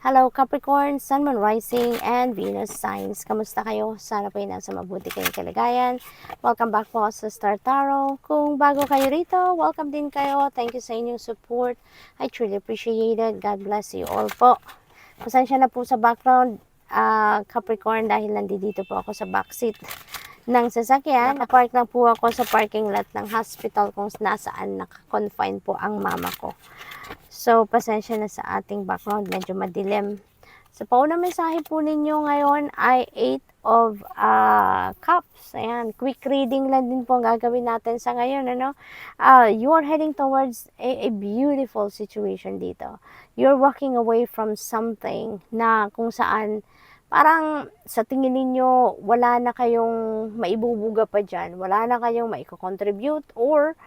Hello Capricorn, Sun, Moon, Rising, and Venus signs. Kamusta kayo? Sana po ay nasa mabuti kayong kalagayan. Welcome back po sa Star Tarot. Kung bago kayo rito, welcome din kayo. Thank you sa inyong support. I truly appreciate it. God bless you all po. Pasensya na po sa background, Capricorn, dahil nandito po ako sa backseat ng sasakyan. Napark lang po ako sa parking lot ng hospital kung nasaan naka-confine po ang mama ko. So, pasensya na sa ating background. Medyo madilim. Sa paunang mensahe po ninyo ngayon ay 8 of Cups. Ayan, quick reading lang din po ang gagawin natin sa ngayon. You are heading towards a beautiful situation dito. You're walking away from something na kung saan parang sa tingin ninyo wala na kayong maibubuga pa dyan. Wala na kayong maiko-contribute or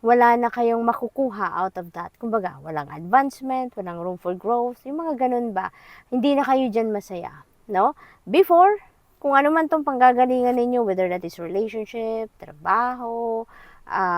wala na kayong makukuha out of that. Kumbaga, walang advancement, walang room for growth, yung mga ganun ba. Hindi na kayo dyan masaya, no? Before, kung ano man tong panggagalingan ninyo, whether that is relationship, trabaho,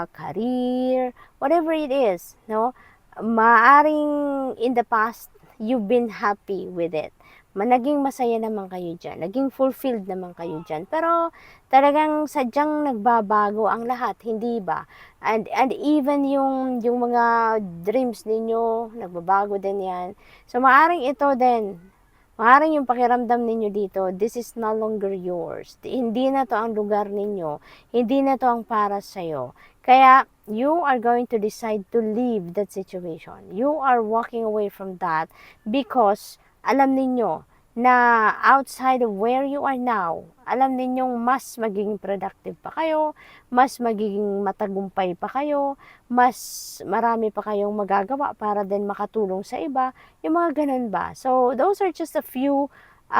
career, whatever it is, no? Maaring in the past, you've been happy with it. Naging masaya naman kayo dyan. Naging fulfilled naman kayo dyan. Pero talagang sadyang nagbabago ang lahat, hindi ba? And even yung mga dreams ninyo, nagbabago din yan. So maaring ito din, maaring yung pakiramdam ninyo dito, this is no longer yours. Hindi na to ang lugar ninyo. Hindi na to ang para sa'yo. Kaya, you are going to decide to leave that situation. You are walking away from that because alam ninyo na outside of where you are now, alam ninyong mas magiging productive pa kayo, mas magiging matagumpay pa kayo, mas marami pa kayong magagawa para din makatulong sa iba, yung mga ganun ba. So, those are just a few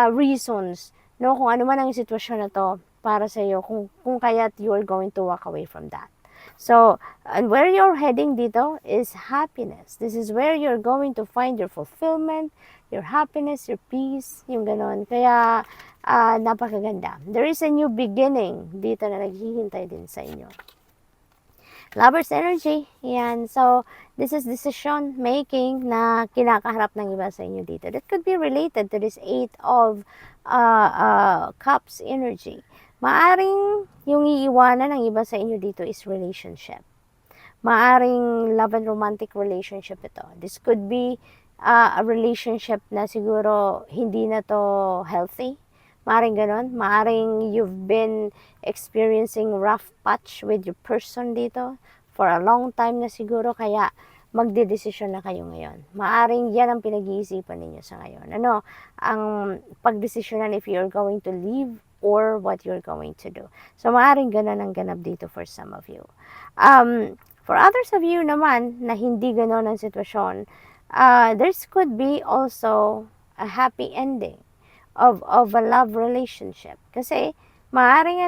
reasons, no, kung ano man ang sitwasyon na to para sa iyo, kung kaya't you are going to walk away from that. So, and where you're heading dito is happiness. This is where you're going to find your fulfillment, your happiness, your peace, yung ganon. Kaya, napakaganda. There is a new beginning dito na naghihintay din sa inyo. Lover's energy. Yan. So, this is decision making na kinakaharap ng iba sa inyo dito. That could be related to this 8 of Cups energy. Maaring yung iiwanan ng iba sa inyo dito is relationship. Maaring love and romantic relationship ito. This could be a relationship na siguro hindi na to healthy. Maaring ganon. Maaring you've been experiencing rough patch with your person dito for a long time na siguro, kaya magdedesisyon na kayo ngayon. Maaring yan ang pinag-iisipan ninyo sa ngayon. Ang pagdesisyonan if you're going to leave or what you're going to do. So, maaring ganon ang ganap dito for some of you. For others of you naman na hindi ganon ang sitwasyon, there could be also a happy ending of a love relationship. Kasi, maaring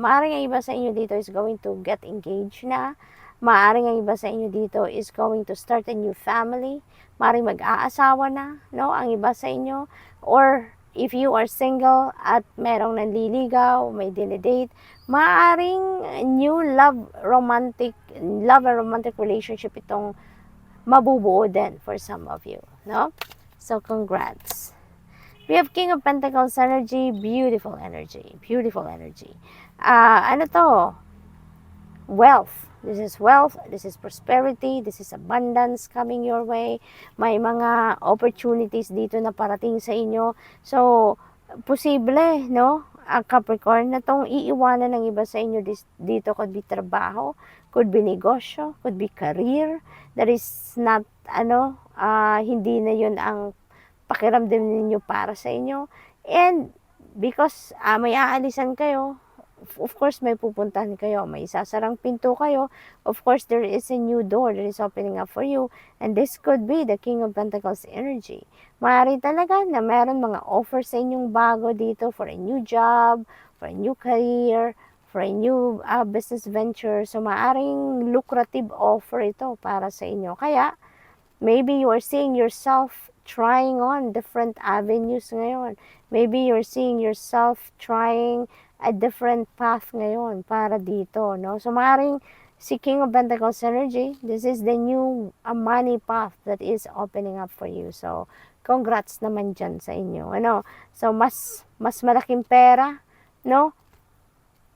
maaring ang iba sa inyo dito is going to get engaged na, maaring ang iba sa inyo dito is going to start a new family, maaring mag-aasawa na, no, ang iba sa inyo, or if you are single at merong nanliligaw, may dinedate, maaring new love and romantic relationship itong mabubuo din for some of you, no? So, congrats. We have King of Pentacles energy, beautiful energy, beautiful energy. Ano to? Wealth. This is wealth, this is prosperity, this is abundance coming your way. May mga opportunities dito na parating sa inyo. So, posible, no? Capricorn, na tong iiwanan ng iba sa inyo dito, could be trabaho, could be negosyo, could be career. That is not, hindi na yun ang pakiramdam ninyo para sa inyo. And, because may aalisan kayo, of course, may pupuntahan kayo, may isasarang pinto kayo, of course, there is a new door that is opening up for you, and this could be the King of Pentacles energy. Maaari talaga na meron mga offer sa inyong bago dito for a new job, for a new career, for a new business venture. So, maaring lucrative offer ito para sa inyo. Kaya, maybe you are seeing yourself trying on different avenues ngayon. Maybe you're seeing yourself trying a different path ngayon para dito, no? So, maaaring si King of Pentacles energy, this is the new money path that is opening up for you. So, congrats naman dyan sa inyo. Ano? So, mas malaking pera, no?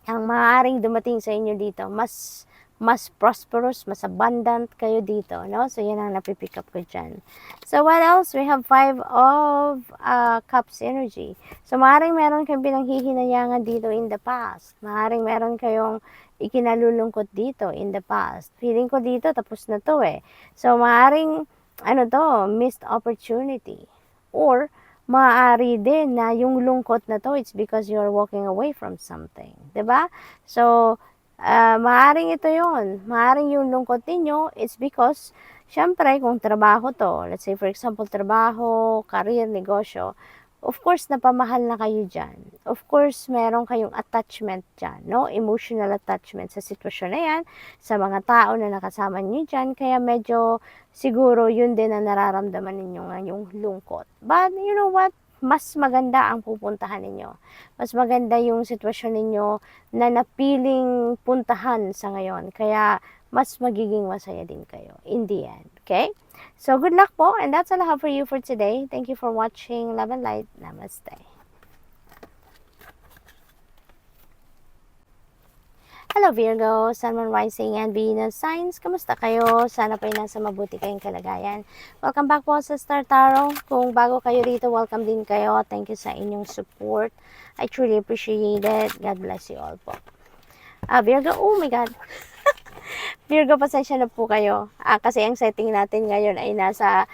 Ang maaaring dumating sa inyo dito. Mas prosperous, mas abundant kayo dito, no? So, yan ang napipick up ko dyan. So, what else? We have 5 of Cups energy. So, maaaring meron kayong pinanghihinayangan dito in the past. Maaaring meron kayong ikinalulungkot dito in the past. Feeling ko dito, tapos na to eh. So, maaaring, missed opportunity. Or, maaari din na yung lungkot na to, it's because you're walking away from something. 'Di ba? So, maaring ito yon. Maaring yung lungkot ninyo, it's because, syempre, kung trabaho to, let's say for example, trabaho, career, negosyo, of course, napamahal na kayo dyan. Of course, meron kayong attachment dyan, no? Emotional attachment sa sitwasyon na yan, sa mga tao na nakasama nyo dyan, kaya medyo siguro yun din ang nararamdaman ninyo ngayong lungkot. But, you know what? Mas maganda ang pupuntahan ninyo. Mas maganda yung sitwasyon ninyo na napiling puntahan sa ngayon. Kaya, mas magiging masaya din kayo in the end. Okay? So, good luck po. And that's all I have for you for today. Thank you for watching. Love and light. Namaste. Hello Virgo, Sun, Moon, Rising, and Venus signs. Kamusta kayo? Sana po nasa mabuti kayong kalagayan. Welcome back po sa Star Tarot. Kung bago kayo rito, welcome din kayo. Thank you sa inyong support. I truly appreciate it. God bless you all po. Virgo, oh my God. Virgo, pasensya na po kayo. Kasi ang setting natin ngayon ay nasa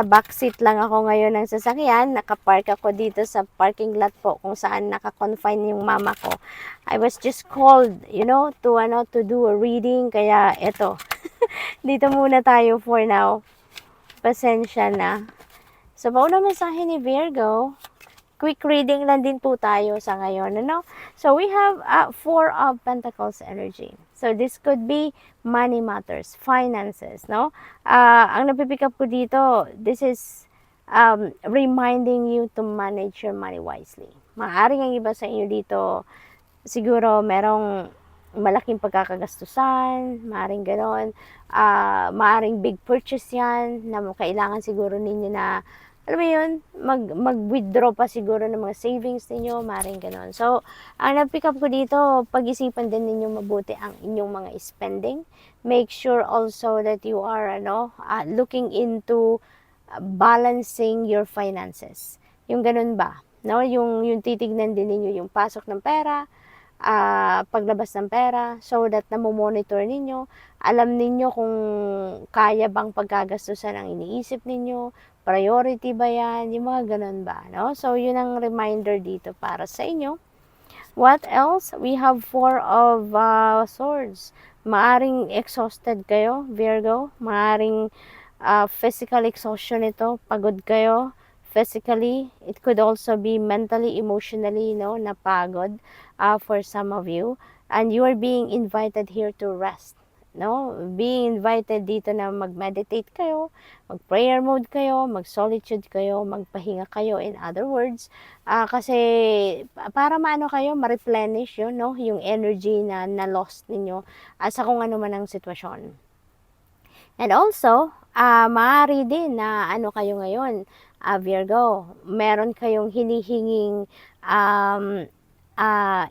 backseat lang ako ngayon ng sasakyan. Nakapark ako dito sa parking lot po kung saan naka-confine yung mama ko. I was just called, to do a reading. Kaya eto, dito muna tayo for now. Pasensya na. So, pauna mensahe ni Virgo. Quick reading lang din po tayo sa ngayon, ano? So, we have 4 of Pentacles energy. So, this could be money matters, finances, no? Ang napipick up ko dito, this is reminding you to manage your money wisely. Maaaring ang iba sa inyo dito, siguro merong malaking pagkakagastusan, maaaring ganon, maaaring big purchase yan, na kailangan siguro ninyo na alam mo yun, mag-withdraw pa siguro ng mga savings ninyo, maring ganon. So, ang nag-pick up ko dito, pag-isipan din ninyo mabuti ang inyong mga spending. Make sure also that you are looking into balancing your finances. Yung ganun ba? No? Yung titignan din ninyo yung pasok ng pera, paglabas ng pera, so that namomonitor ninyo, alam ninyo kung kaya bang pagkagastusan ang iniisip ninyo, priority ba yan, yung mga ganun ba, no? So, yun ang reminder dito para sa inyo. What else? We have 4 of swords. Maaring exhausted kayo, Virgo. Maaring physical exhaustion ito, pagod kayo. Physically, it could also be mentally, emotionally, napagod for some of you. And you are being invited here to rest. No? Being invited dito na mag-meditate kayo, mag-prayer mode kayo, mag-solitude kayo, magpahinga kayo, in other words. Kasi para kayo, ma-replenish yun, no? Yung energy na na-lost ninyo sa kung ano man ang sitwasyon. And also, maaari din na kayo ngayon, Virgo, meron kayong hinihinging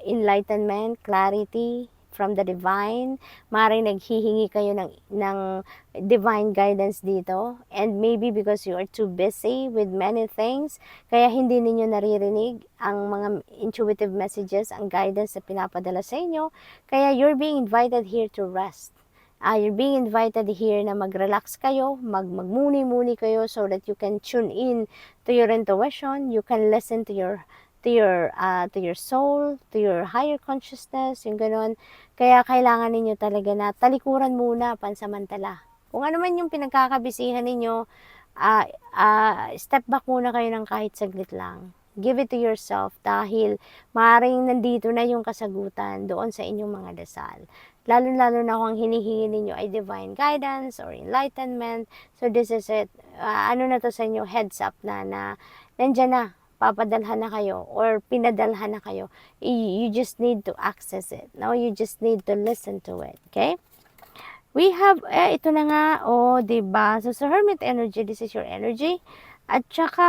enlightenment, clarity from the divine. Maaaring naghihingi kayo ng divine guidance dito. And maybe because you are too busy with many things, kaya hindi ninyo naririnig ang mga intuitive messages, ang guidance na pinapadala sa inyo. Kaya you're being invited here to rest. You're being invited here na mag-relax kayo, magmuni-muni kayo so that you can tune in to your intuition, you can listen to your soul, to your higher consciousness, yung gano'n. Kaya kailangan ninyo talaga na talikuran muna pansamantala. Kung ano man yung pinagkakabisihan ninyo, step back muna kayo ng kahit saglit lang. Give it to yourself dahil maaaring nandito na yung kasagutan doon sa inyong mga dasal. Lalo-lalo na kung hinihingi ninyo ay divine guidance or enlightenment. So this is it. Na to sa inyo, heads up na nandyan na, papadalhan na kayo or pinadalhan na kayo. You just need to access it. No? You just need to listen to it. Okay? We have, ito na nga, oh, 'di ba? So, sa Hermit energy, this is your energy. At saka,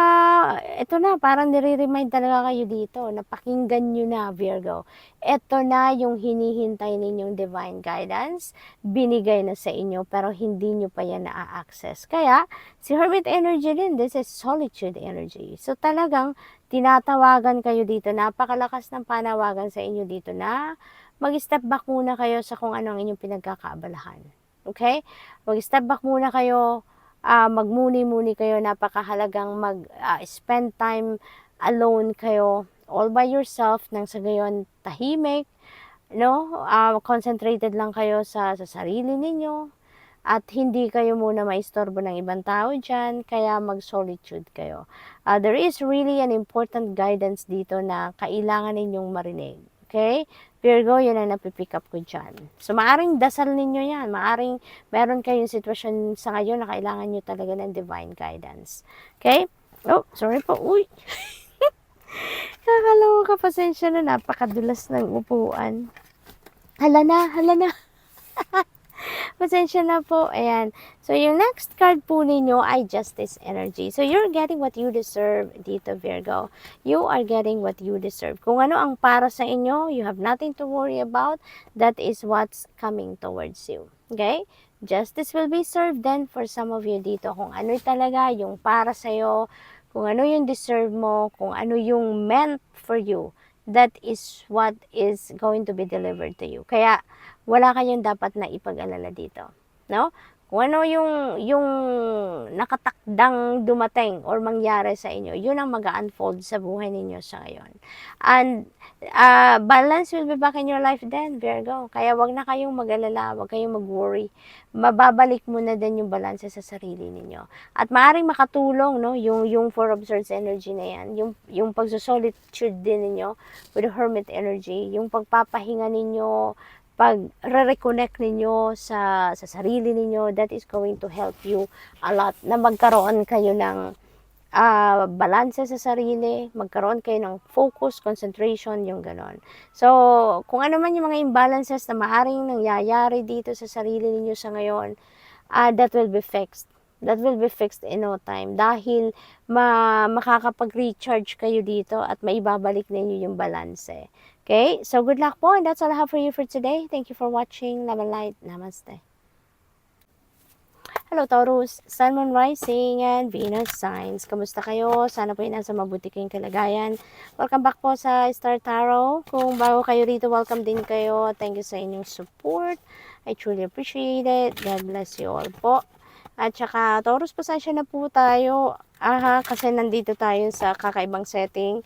ito na, parang nire-remind talaga kayo dito na pakinggan nyo na, Virgo. Ito na yung hinihintay ninyong divine guidance. Binigay na sa inyo, pero hindi nyo pa yan na-access. Kaya, si Hermit energy din, this is solitude energy. So, talagang tinatawagan kayo dito. Napakalakas ng panawagan sa inyo dito na mag-step back muna kayo sa kung ano ang inyong pinagkakaabalahan. Okay? Mag-step back muna kayo, magmuni-muni kayo, napakahalagang spend time alone kayo, all by yourself, nang sa gayon tahimik, no? Concentrated lang kayo sa sarili ninyo, at hindi kayo muna maistorbo ng ibang tao dyan, kaya mag-solitude kayo. There is really an important guidance dito na kailangan ninyong marinig. Okay? Virgo, yun ang napipick up ko dyan. So, maaring dasal ninyo yan. Maaring meron kayong sitwasyon sa ngayon na kailangan nyo talaga ng divine guidance. Okay? Oh, sorry po. Uy! Kakalawa ka, pasensya na, napakadulas ng upuan. Hala na, hala na. Pasensya na po. Ayan. So, yung next card po ninyo ay Justice Energy. So, you're getting what you deserve dito, Virgo. You are getting what you deserve. Kung ano ang para sa inyo, you have nothing to worry about. That is what's coming towards you. Okay? Justice will be served then for some of you dito. Kung ano talaga yung para sa'yo, kung ano yung deserve mo, kung ano yung meant for you, that is what is going to be delivered to you. Kaya, wala kayong dapat na ipag-alala dito, no? Kung ano yung nakatakdang dumating or mangyari sa inyo, yun ang mag-unfold sa buhay ninyo sa ngayon. And balance will be back in your life then, Virgo. Kaya wag na kayong mag-alala, wag kayong mag-worry. Mababalik mo na din yung balance sa sarili ninyo. At maaaring makatulong, no, yung Four of Swords energy na yan, yung pagsosolitude din ninyo with the Hermit energy, yung pagpapahinga ninyo, pag-reconnect ninyo sa sarili ninyo, that is going to help you a lot na magkaroon kayo ng balanse sa sarili, magkaroon kayo ng focus, concentration, yung ganon. So, kung ano man yung mga imbalances na maaring nangyayari dito sa sarili ninyo sa ngayon, that will be fixed. That will be fixed in no time dahil makakapag-recharge kayo dito at maibabalik ninyo yung balanse. Okay? So, good luck po, and that's all I have for you for today. Thank you for watching. Love and light. Namaste. Hello, Taurus, Sun, Moon, Rising, and Venus signs. Kamusta kayo? Sana po nasa mabuti kayong kalagayan. Welcome back po sa Star Tarot. Kung bago kayo rito, welcome din kayo. Thank you sa inyong support. I truly appreciate it. God bless you all po. At saka, Taurus, pasensya na po tayo. Kasi nandito tayo sa kakaibang setting.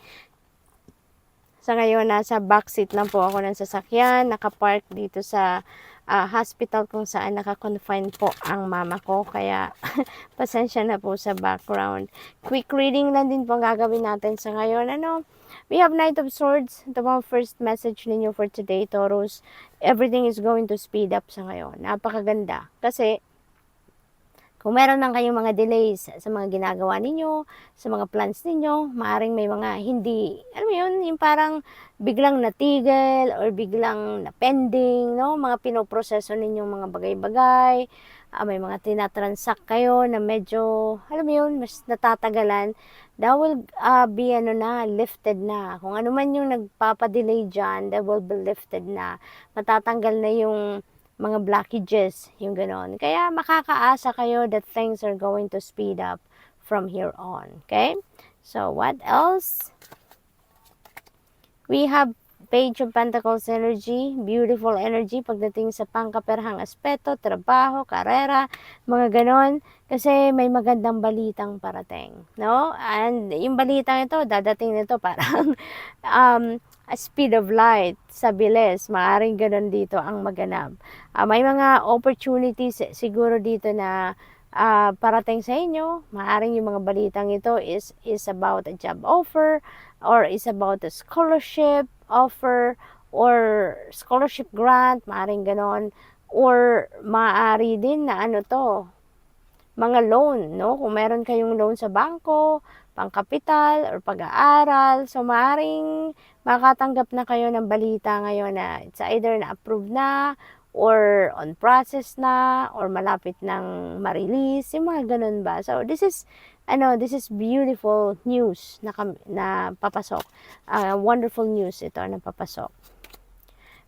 Sa ngayon, nasa backseat lang po ako ng sasakyan. Nakapark dito sa hospital kung saan naka-confine po ang mama ko. Kaya, pasensya na po sa background. Quick reading lang din po ang gagawin natin sa ngayon. We have Knight of Swords. Ito po ang first message ninyo for today, Taurus. Everything is going to speed up sa ngayon. Napakaganda. Kasi, kung meron lang kayong mga delays sa mga ginagawa ninyo, sa mga plans ninyo, maaaring may mga hindi, alam mo yun, yung parang biglang natigil or biglang na-pending, no? Mga pinoproseso ninyong mga bagay-bagay, may mga tinatransact kayo na medyo, alam mo yun, mas natatagalan, that will be lifted na. Kung ano man yung nagpapadelay dyan, that will be lifted na. Matatanggal na yung mga blockages, yung ganon. Kaya makakaasa kayo that things are going to speed up from here on. Okay? So, what else? We have Page of Pentacles energy, beautiful energy pagdating sa pangkaperhang aspeto, trabaho, karera, mga ganon. Kasi may magandang balitang parating, no? And yung balitang ito, dadating nito parang a speed of light, sa bilis, maaring ganon dito ang maganap. May mga opportunities siguro dito na parating sa inyo. Maaring yung mga balitang ito is about a job offer, or is about a scholarship offer, or scholarship grant, maaring ganon. Or maaari din na mga loan, no? Kung meron kayong loan sa bangko, pangkapital, or pag-aaral, so maaring makatanggap na kayo ng balita ngayon na it's either na-approve na, or on process na, or malapit ng ma-release, yung mga ganun ba. So, this is beautiful news na papasok. Wonderful news ito na papasok.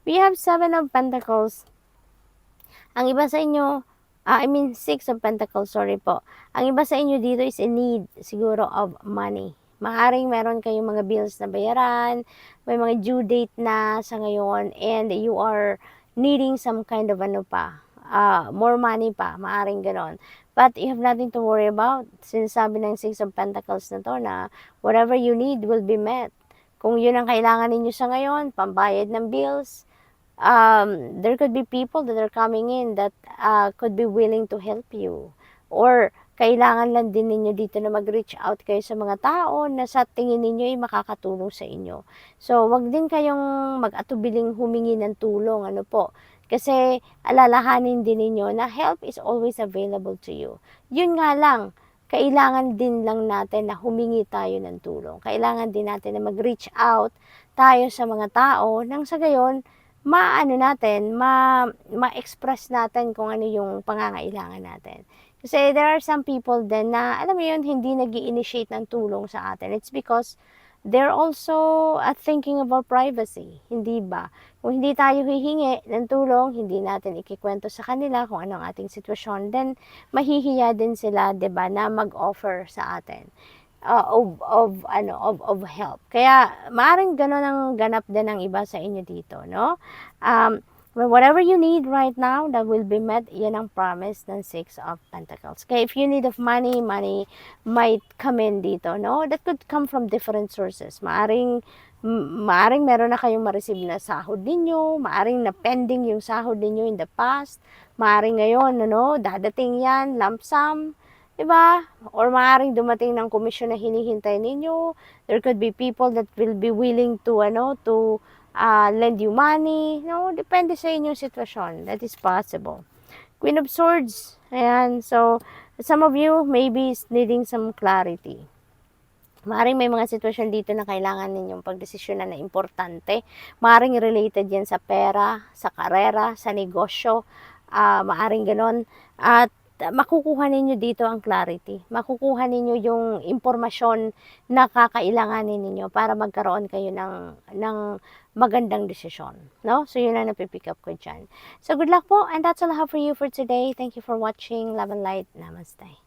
We have 7 of Pentacles. Ang iba sa inyo, Six of Pentacles, sorry po. Ang iba sa inyo dito is in need siguro of money. Maaring meron kayong mga bills na bayaran, may mga due date na sa ngayon, and you are needing some kind of more money pa, maaring ganon. But you have nothing to worry about. Sinasabi ng Six of Pentacles na to na whatever you need will be met. Kung yun ang kailangan ninyo sa ngayon, pambayad ng bills, there could be people that are coming in that could be willing to help you. Or kailangan lang din ninyo dito na mag-reach out kayo sa mga tao na sa tingin ninyo ay makakatulong sa inyo. So, wag din kayong mag-atubiling humingi ng tulong, ano po. Kasi alalahanin din ninyo na help is always available to you. Yun nga lang, kailangan din lang natin na humingi tayo ng tulong. Kailangan din natin na mag-reach out tayo sa mga tao nang sa gayon, ma-express natin kung ano yung pangangailangan natin. Kasi there are some people din na, alam mo yun, hindi nag-i-initiate ng tulong sa atin. It's because they're also thinking of our privacy. Hindi ba? Kung hindi tayo hihingi ng tulong, hindi natin ikikwento sa kanila kung ano ang ating sitwasyon, then mahihiya din sila, 'di ba, na mag-offer sa atin of help. Kaya maaring gano'n ang ganap din ng iba sa inyo dito, no? Whatever you need right now, that will be met. Yan ang promise ng Six of Pentacles. Kaya if you need of money might come in dito, no? That could come from different sources. Maaring meron na kayong ma-receive na sahod ninyo, maaring na pending yung sahod ninyo in the past, maaring ngayon, dadating yan, lump sum, diba? Or maaaring dumating ng komisyon na hinihintay ninyo. There could be people that will be willing to lend you money. No, depende sa inyong sitwasyon. That is possible. Queen of Swords. Ayan. So, some of you maybe is needing some clarity. Maaring may mga sitwasyon dito na kailangan ninyong pagdesisyonan na importante. Maaring related yan sa pera, sa karera, sa negosyo. Maaring ganon. At makukuha ninyo dito ang clarity. Makukuha ninyo yung impormasyon na kakailanganin ninyo para magkaroon kayo ng magandang desisyon. No? So, yun ang napipick up ko dyan. So, good luck po. And that's all I have for you for today. Thank you for watching. Love and light. Namaste.